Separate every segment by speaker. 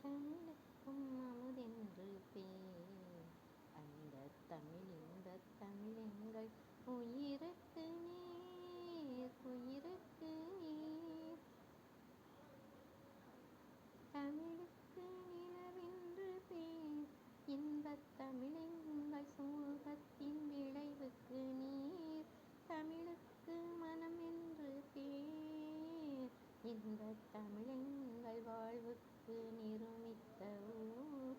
Speaker 1: தமிழுக்கும் அமுதென்று பேர். அந்தத் தமிழின்பத் தமிழெங்கள் உயிருக்கு நேர், உயிருக்கு நேர். தமிழுக்கு நிலவென்று பேர். இன்பத் தமிழெங்கள் சமூகத்தின் விளைவுக்கு நீர். தமிழுக்கு மனம் என்று பேர். இன்பத் தமிழெங்கள் வாழ்வுக்கு நிருமித்த ஊர்.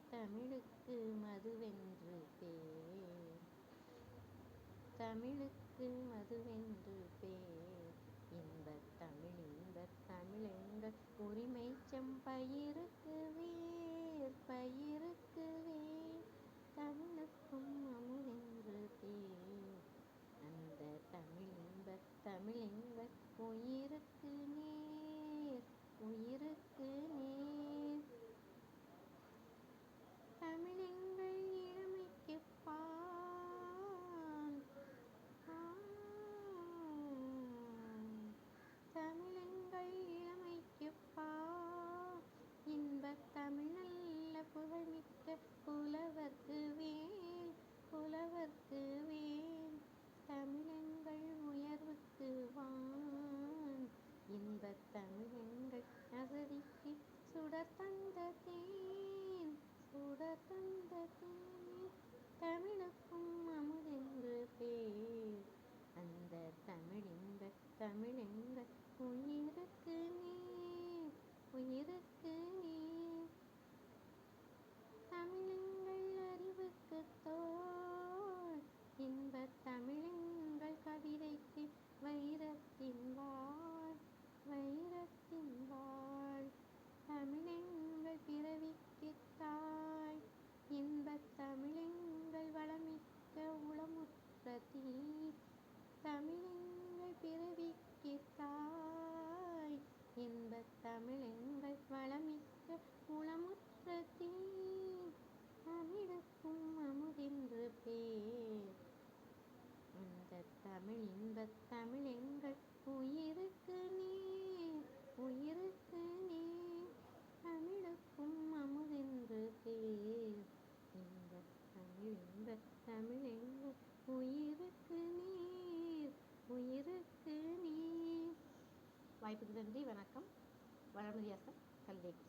Speaker 1: தமிழுக்கு மதுவென்று பேர். தமிழுக்கு மதுவென்று பேர். இன்பத் தமிழெங்கள் உரிமைச் செம்பயிருக்கு வேர், பயிருக்கு வேர். தமிழுக்கும் அமுதென்று பேர். அந்தத் தமிழின்பத் தமிழெங்கள் உயிருக்கு நேர், உயிருக்கு நேர். தமிழெங்கள் இளமைக்குப் பால். தமிழெங்கள் இளமைக்குப் பால். இன்பத் தமிழ் நல்ல புகழ்மிக்க புலவர்க்கு வேல், புலவர்க்கு வேல். தமிழெங்கள் உயர்வுக்கு வான். இன்பத் தமிழெங்கள் அசதிக்கு சுடர் தந்த தேன், சுடர் தந்த தேன். தமிழுக்கும் அமுதென்று பேர். அந்தத் தமிழின்பத் தமிழெங்கள் உயிருக்கு நேர், உயிருக்கு நேர். தமிழெங்கள் அறிவுக்குத் தோல். இன்பத் தமிழெங்கள் கவிதைக்கு வைரத்தின் வாள், வைரத்தின் வாள். தமிழெங்கள் பிறவிக்குத் தாய். இன்பத் தமிழெங்கள் வளமிக்க உளமுற்ற தீ. தமிழெங்கள் பிறவிக்குத் தாய். இன்பத் தமிழெங்கள் வளமிக்க உளமுற்ற தீ. தமிழுக்கும் அமுதென்று பேர். அந்தத் தமிழின்பத் தமிழெங்கள் உயிருக்கு நேர், உயிருக்கு நேர். தமிழுக்கும் அமுதென்று பேர். இன்பத் தமிழின்பத் தமிழெங்கள் உயிருக்கு நேர், உயிருக்கு நேர். வாய்ப்புக்கு நன்றி. வணக்கம். வளர்மதி ஆசான், கல்வி.